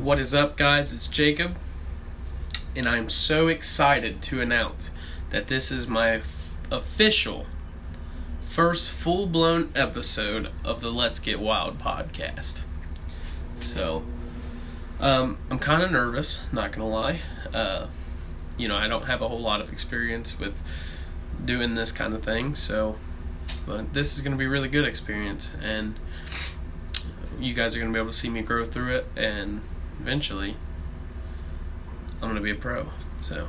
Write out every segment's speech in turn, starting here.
What is up, guys? It's Jacob, and I'm so excited to announce that this is my official first full-blown episode of the Let's Get Wild podcast. So, I'm kind of nervous, not gonna lie. I don't have a whole lot of experience with doing this kind of thing, but this is gonna be a really good experience, and you guys are gonna be able to see me grow through it, and eventually I'm gonna be a pro. So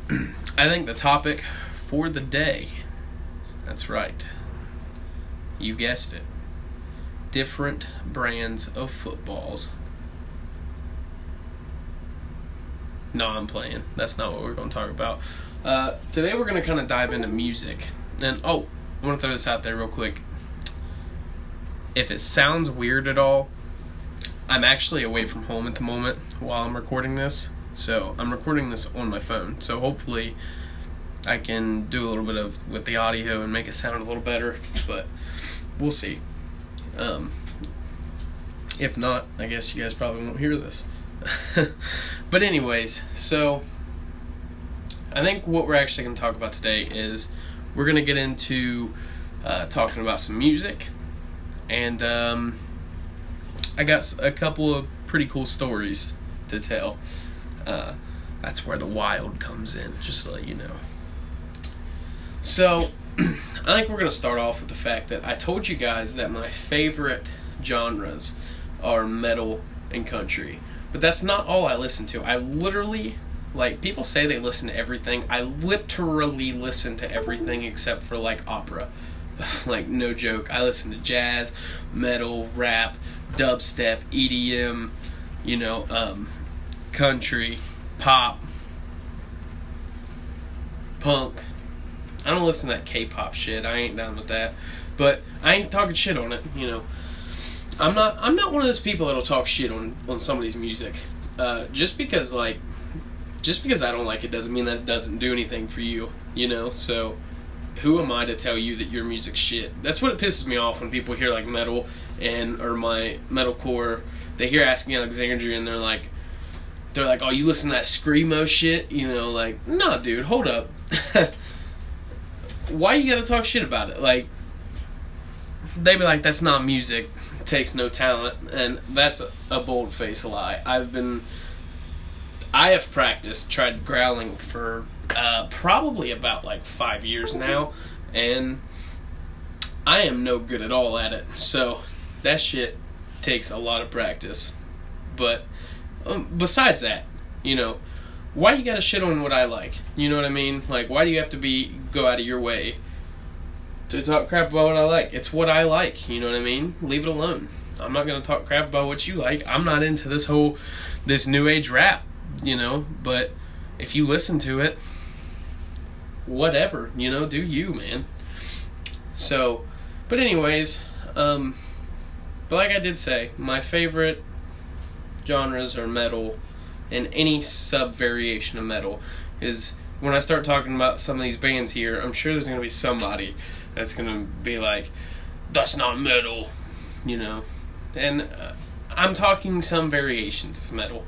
I think the topic for the day, that's right, you guessed it, different brands of footballs. No, I'm playing. That's not what we're going to talk about. Today we're going to kind of dive into music. And, I want to throw this out there real quick. If it sounds weird at all, I'm actually away from home at the moment while I'm recording this. So I'm recording this on my phone. So hopefully I can do a little bit with the audio and make it sound a little better. But we'll see. If not, I guess you guys probably won't hear this. But anyways, so I think what we're actually going to talk about today is we're going to get into talking about some music, and I got a couple of pretty cool stories to tell. That's where the wild comes in, just to let you know. So I think we're going to start off with the fact that I told you guys that my favorite genres are metal and country. But that's not all I listen to. I literally, people say they listen to everything. I literally listen to everything except for, opera. No joke. I listen to jazz, metal, rap, dubstep, EDM, country, pop, punk. I don't listen to that K-pop shit. I ain't down with that. But I ain't talking shit on it, I'm not one of those people that'll talk shit on somebody's music. Just because I don't like it doesn't mean that it doesn't do anything for you, So who am I to tell you that your music's shit? That's what it pisses me off when people hear metal or my metalcore. They hear Asking Alexandria and they're like, oh, you listen to that screamo shit? Nah, dude, hold up. Why you gotta talk shit about it? They be like, that's not music. Takes no talent, and that's a bold-faced lie. I have tried growling for probably about 5 years now, and I am no good at all at it. So that shit takes a lot of practice. But besides that, why you gotta shit on what I like? You know what I mean? Why do you have to go out of your way to talk crap about what I like? It's what I like, you know what I mean? Leave it alone. I'm not going to talk crap about what you like. I'm not into this new age rap, but if you listen to it, whatever, do you, man. So, but anyways, but like I did say, my favorite genres are metal, and any sub-variation of metal is, when I start talking about some of these bands here, I'm sure there's going to be somebody that's going to be like, that's not metal, And I'm talking some variations of metal.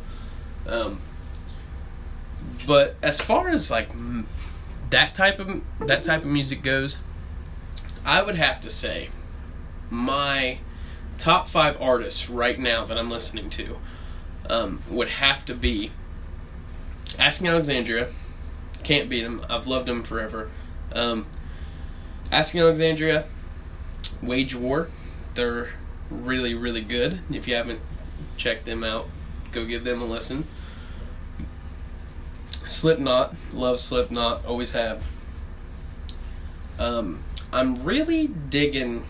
But as far as that type of music goes, I would have to say my top 5 artists right now that I'm listening to would have to be Asking Alexandria. Can't beat them. I've loved them forever. Asking Alexandria, Wage War. They're really, really good. If you haven't checked them out, go give them a listen. Slipknot. Love Slipknot. Always have. I'm really digging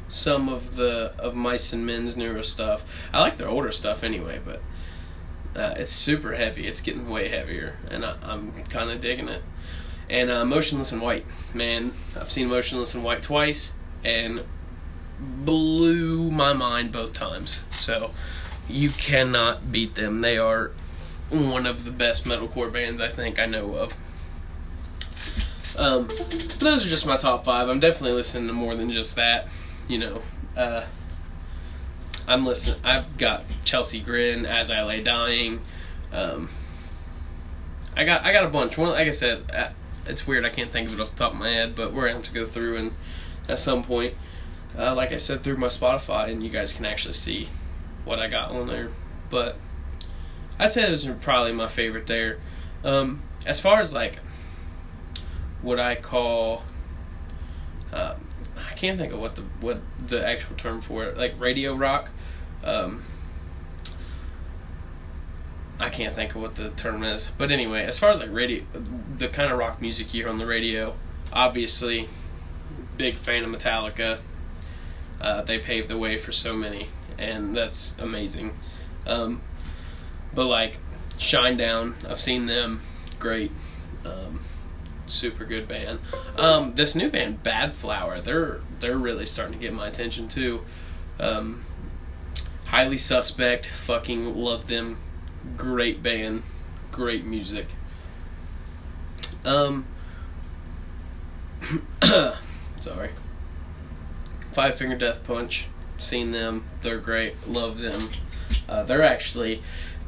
some of Mice and Men's newer stuff. I like their older stuff anyway, but it's super heavy. It's getting way heavier, and I'm kind of digging it. And Motionless in White. Man, I've seen Motionless in White twice, and blew my mind both times. So you cannot beat them. They are one of the best metalcore bands I think I know of. But those are just my top 5. I'm definitely listening to more than just that. I'm listening. I've got Chelsea Grin, As I Lay Dying. I got a bunch. One, like I said, it's weird. I can't think of it off the top of my head, but we're gonna have to go through and at some point, like I said, through my Spotify, and you guys can actually see what I got on there. But I'd say those are probably my favorite there. As far as like what I call, I can't think of what the actual term for it, like radio rock. I can't think of what the term is, but anyway, as far as like radio, the kind of rock music you hear on the radio, obviously, big fan of Metallica. They paved the way for so many, and that's amazing. But like Shinedown, I've seen them, great, super good band. This new band, Bad Flower, they're really starting to get my attention too. Highly Suspect, fucking love them. Great band, great music. Sorry. Five Finger Death Punch, seen them, they're great, love them.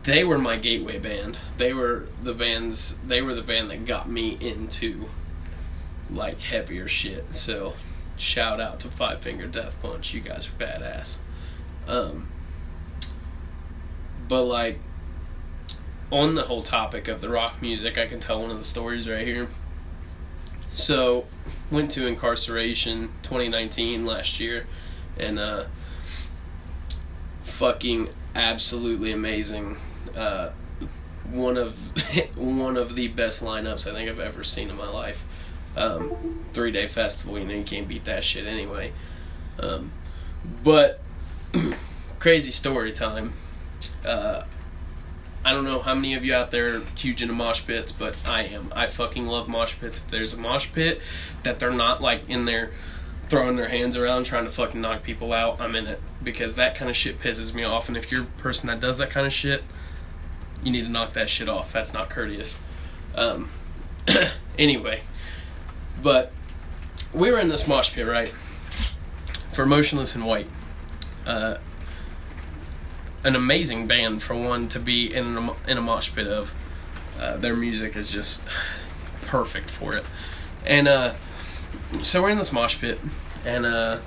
They were my gateway band. They were the band that got me into like heavier shit. So shout out to Five Finger Death Punch, you guys are badass. But like, on the whole topic of the rock music, I can tell one of the stories right here. So, went to incarceration 2019 last year, and fucking absolutely amazing. One of the best lineups I think I've ever seen in my life. 3-day festival, you can't beat that shit anyway. But crazy story time. I don't know how many of you out there are huge into mosh pits, but I am. I fucking love mosh pits. If there's a mosh pit that they're not like in there throwing their hands around trying to fucking knock people out, I'm in it. Because that kind of shit pisses me off. And if you're a person that does that kind of shit, you need to knock that shit off. That's not courteous. Anyway. But we were in this mosh pit, right? For Motionless in White. An amazing band for one to be in a mosh pit of. Their music is just perfect for it. And so we're in this mosh pit, and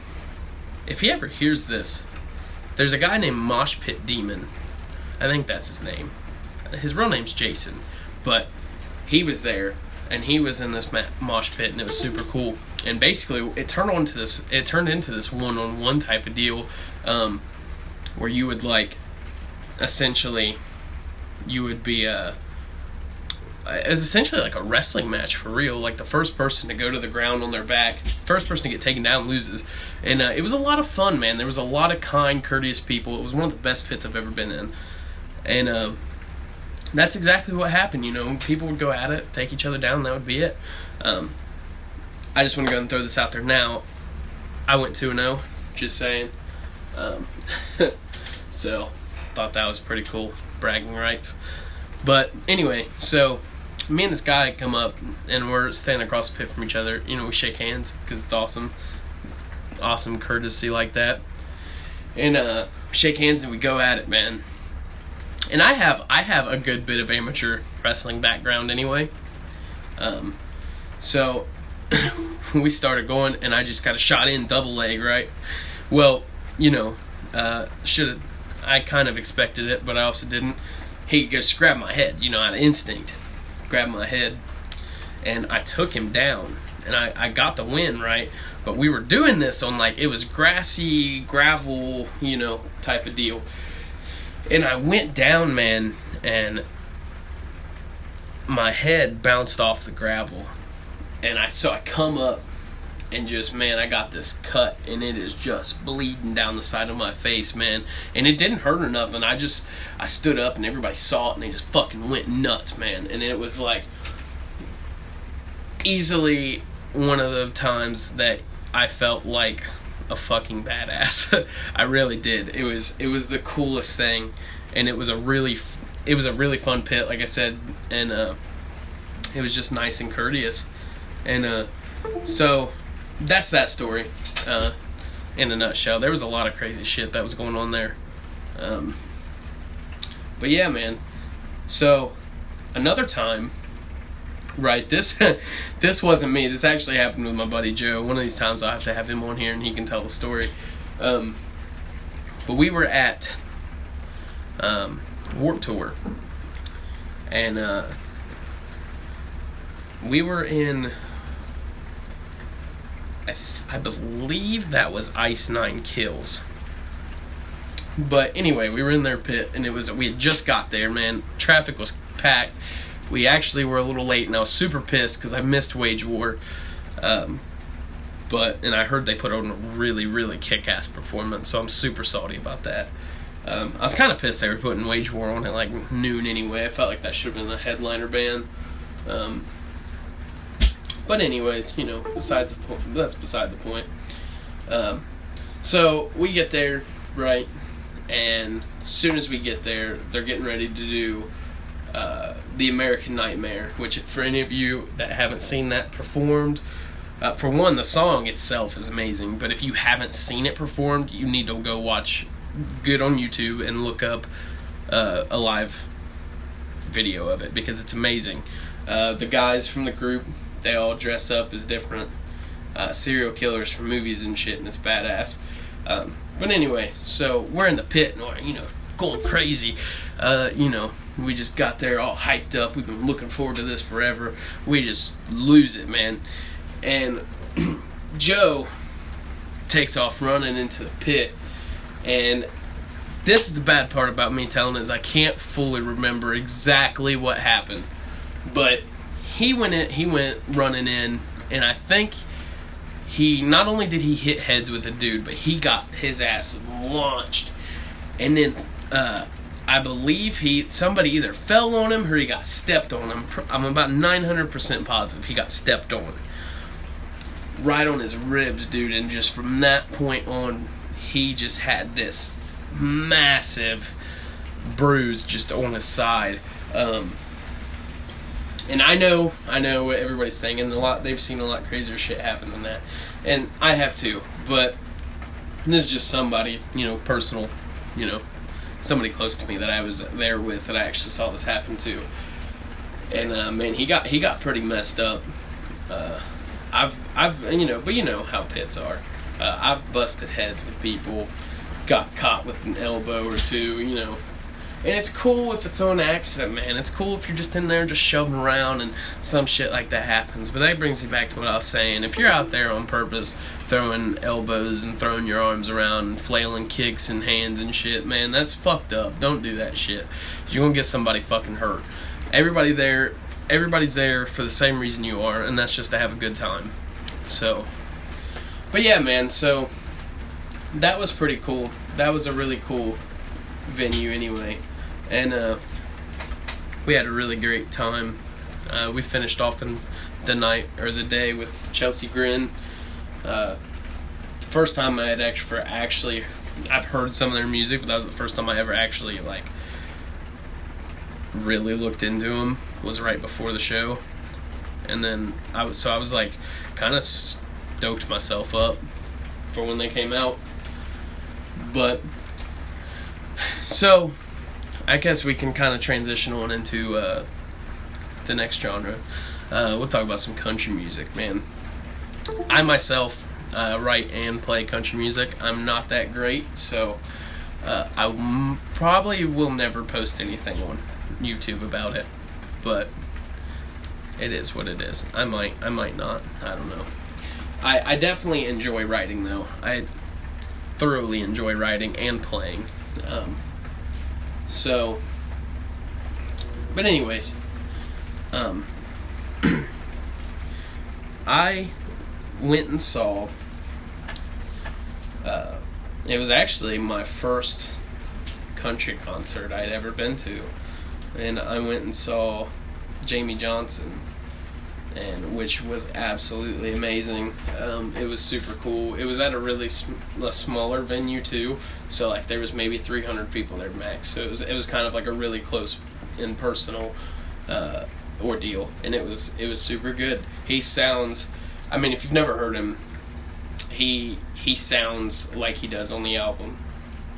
if he ever hears this, there's a guy named Mosh Pit Demon. I think that's his name. His real name's Jason, but he was there, and he was in this mosh pit, and it was super cool. And basically, it turned into this one-on-one type of deal, where you would like. Essentially, you would be it was essentially like a wrestling match for real. Like the first person to go to the ground on their back, first person to get taken down loses. And it was a lot of fun, man. There was a lot of kind, courteous people. It was one of the best pits I've ever been in. And that's exactly what happened, People would go at it, take each other down, that would be it. I just want to go and throw this out there now. I went 2-0, just saying. So thought that was pretty cool, bragging rights. But anyway, so me and this guy come up, and we're standing across the pit from each other. We shake hands because it's awesome courtesy like that. And shake hands, and we go at it, man. And I have a good bit of amateur wrestling background anyway. So we started going, and I just got a shot in double leg, right? Well, I kind of expected it, but I also didn't. He just grabbed my head, out of instinct. Grabbed my head, and I took him down, and I got the win, right? But we were doing this on, it was grassy, gravel, type of deal. And I went down, man, and my head bounced off the gravel. And so I come up, and just, man, I got this cut, and it is just bleeding down the side of my face, man. And it didn't hurt or nothing. I stood up, and everybody saw it, and they just fucking went nuts, man. And it was, easily one of the times that I felt like a fucking badass. I really did. It was the coolest thing, and it was a really fun pit, like I said, and it was just nice and courteous. And so that's that story. in a nutshell. There was a lot of crazy shit that was going on there. But yeah, man. So another time, right? This wasn't me. This actually happened with my buddy Joe. One of these times I'll have to have him on here and he can tell the story. But we were at Warped Tour, and we were in, I believe that was Ice Nine Kills. But anyway, we were in their pit, and we had just got there, man. Traffic was packed. We actually were a little late, and I was super pissed because I missed Wage War. And I heard they put on a really, really kick-ass performance, so I'm super salty about that. I was kind of pissed they were putting Wage War on at like noon anyway. I felt like that should have been the headliner band. But anyways, besides the point, that's beside the point. So we get there, right? And as soon as we get there, they're getting ready to do The American Nightmare, which for any of you that haven't seen that performed, for one, the song itself is amazing, but if you haven't seen it performed, you need to go watch good on YouTube and look up a live video of it, because it's amazing. The guys from the group, they all dress up as different serial killers from movies and shit, and it's badass. But anyway, so we're in the pit and we're, going crazy. We just got there all hyped up. We've been looking forward to this forever. We just lose it, man. And Joe takes off running into the pit. And this is the bad part about me telling is I can't fully remember exactly what happened. But he went running in, and I think he not only did he hit heads with a dude, but he got his ass launched. And then I believe somebody either fell on him or he got stepped on. I'm about 900% positive he got stepped on. Right on his ribs, dude. And just from that point on, he just had this massive bruise just on his side. And I know what everybody's thinking. They've seen a lot crazier shit happen than that, and I have too. But this is just somebody, personal, somebody close to me that I was there with that I actually saw this happen to. And man, he got pretty messed up. But you know how pits are. I've busted heads with people, got caught with an elbow or two, And it's cool if it's on accident, man. It's cool if you're just in there just shoving around and some shit like that happens. But that brings me back to what I was saying. If you're out there on purpose throwing elbows and throwing your arms around and flailing kicks and hands and shit, man, that's fucked up. Don't do that shit. You're gonna get somebody fucking hurt. Everybody's there for the same reason you are, and that's just to have a good time. So, but yeah, man, so that was pretty cool. That was a really cool venue anyway, and we had a really great time. We finished off the night or the day with Chelsea Grin. The first time I had actually I've heard some of their music, but that was the first time I ever actually really looked into them. Was right before the show, and then I was kind of stoked myself up for when they came out. But so, I guess we can kind of transition on into the next genre. We'll talk about some country music, man. I myself write and play country music. I'm not that great, so I probably will never post anything on YouTube about it. But it is what it is. I might not. I don't know. I definitely enjoy writing, though. I thoroughly enjoy writing and playing. But anyways, I went and saw, it was actually my first country concert I'd ever been to, and I went and saw Jamie Johnson, and which was absolutely amazing. It was super cool. It was at a really smaller venue too, so there was maybe 300 people there max. So it was kind of like a really close and personal ordeal, and it was super good. He sounds, if you've never heard him, he sounds like he does on the album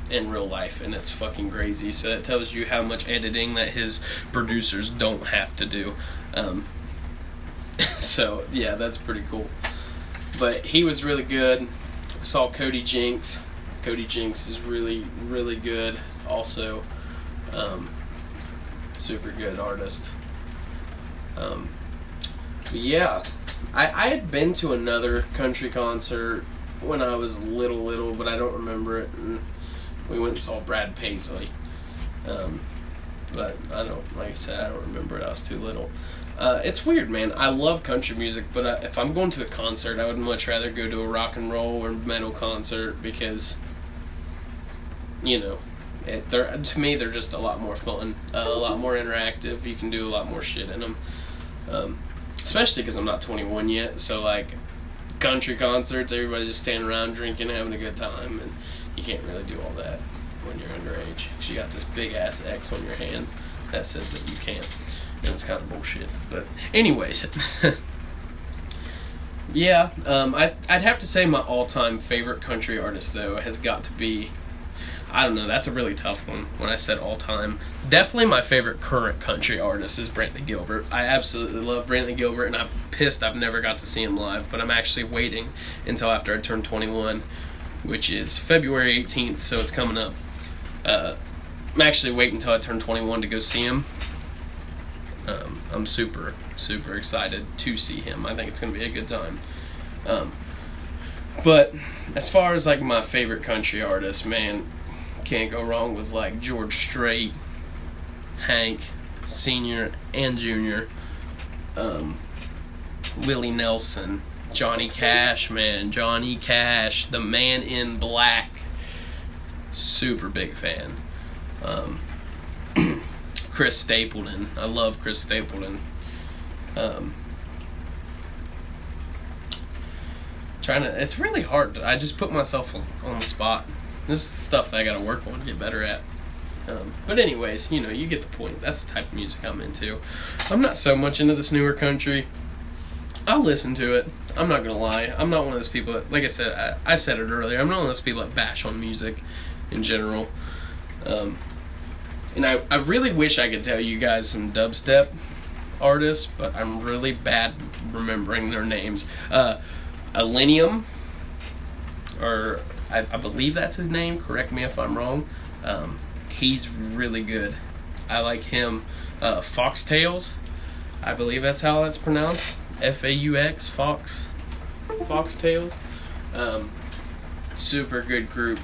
in real life, and it's fucking crazy. So that tells you how much editing that his producers don't have to do. So yeah, that's pretty cool. But he was really good. I saw Cody Jinks. Cody Jinks is really, really good also. Super good artist. Yeah, I had been to another country concert when I was little, but I don't remember it. And we went and saw Brad Paisley. But like I said, I don't remember it. I was too little. It's weird, man. I love country music, but if I'm going to a concert, I would much rather go to a rock and roll or metal concert because, to me, they're just a lot more fun, a lot more interactive. You can do a lot more shit in them. Especially because I'm not 21 yet, so like country concerts, everybody's just standing around drinking, having a good time, and you can't really do all that when you're underage. Because you got this big ass X on your hand that says that you can't, and it's kind of bullshit. But anyways, yeah, I'd have to say my all-time favorite country artist though has got to be, I don't know, that's a really tough one when I said all-time. Definitely my favorite current country artist is Brantley Gilbert. I absolutely love Brantley Gilbert, and I'm pissed I've never got to see him live, but I'm actually waiting until after I turn 21, which is February 18th, so it's coming up. I'm actually waiting until I turn 21 to go see him. I'm super, super excited to see him. I think it's going to be a good time. But as far as like my favorite country artist, man, can't go wrong with like George Strait, Hank Sr. and Jr., Willie Nelson, Johnny Cash, man, Johnny Cash, the Man in Black, super big fan. Chris Stapleton, I love Chris Stapleton. It's really hard. I just put myself on the spot. This is the stuff that I gotta work on to get better at. But anyways, you get the point. That's the type of music I'm into. I'm not so much into this newer country. I'll listen to it. I'm not gonna lie. I'm not one of those people that, like I said, I said it earlier, I'm not one of those people that bash on music in general. And I really wish I could tell you guys some dubstep artists, but I'm really bad remembering their names. Alenium, or I believe that's his name, correct me if I'm wrong. He's really good. I like him. Foxtails, I believe that's how that's pronounced. F-A-U-X, Foxtails. Super good group.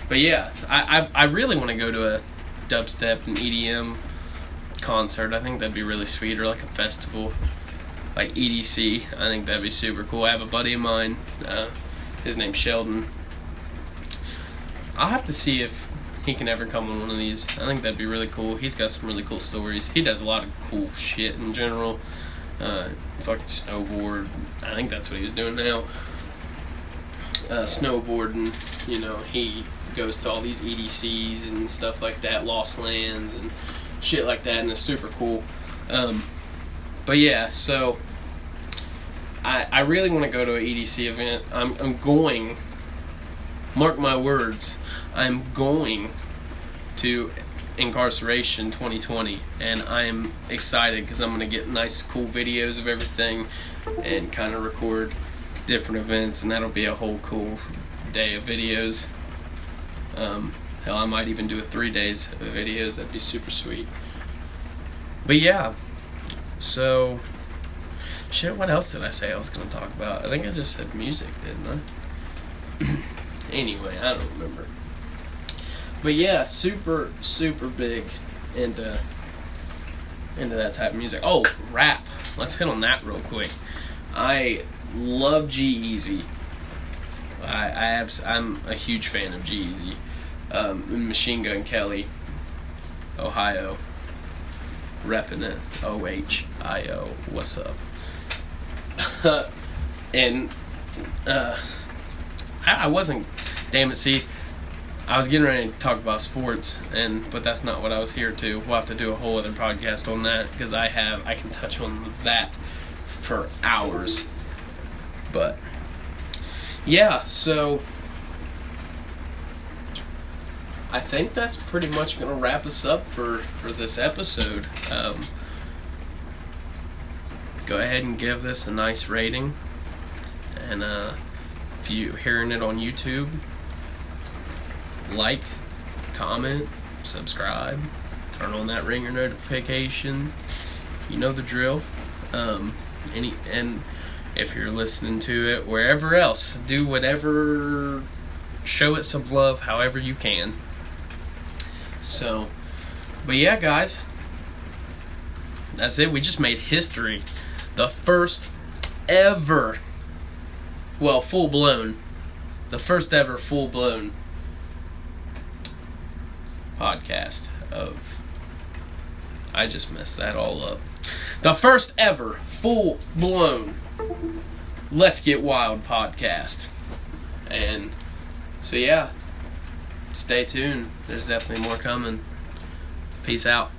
But yeah, I really want to go to a dubstep and EDM concert. I think that'd be really sweet, or like a festival, like EDC. I think that'd be super cool. I have a buddy of mine, his name's Sheldon. I'll have to see if he can ever come on one of these. I think that'd be really cool. He's got some really cool stories. He does a lot of cool shit in general. Fucking snowboard. I think that's what he was doing now. Snowboarding, he goes to all these EDCs and stuff like that, Lost Lands and shit like that, and it's super cool. But yeah, so I really want to go to an EDC event. I'm going, mark my words, I'm going to Incarceration 2020, and I'm excited because I'm going to get nice cool videos of everything and kind of record different events, and that'll be a whole cool day of videos. Hell, I might even do 3 days of videos. That'd be super sweet. But yeah, so shit, what else did I say I was going to talk about? I think I just said music, didn't I? Anyway, I don't remember. But yeah, super, super big into that type of music. Oh, rap. Let's hit on that real quick. I love G-Eazy. I'm a huge fan of G-Eazy. Machine Gun Kelly, Ohio, repping it. OHIO, what's up? And I wasn't. Damn it! See, I was getting ready to talk about sports, but that's not what I was here to. We'll have to do a whole other podcast on that because I can touch on that for hours. But yeah, so I think that's pretty much going to wrap us up for this episode. Go ahead and give this a nice rating. And if you're hearing it on YouTube, like, comment, subscribe, turn on that ringer notification. You know the drill. And if you're listening to it wherever else, do whatever, show it some love however you can. So, but yeah, guys, that's it. We just made history. The first ever, well, full-blown, the first ever full-blown podcast of, I just messed that all up. The first ever full-blown Let's Get Wild podcast. And so yeah, stay tuned. There's definitely more coming. Peace out.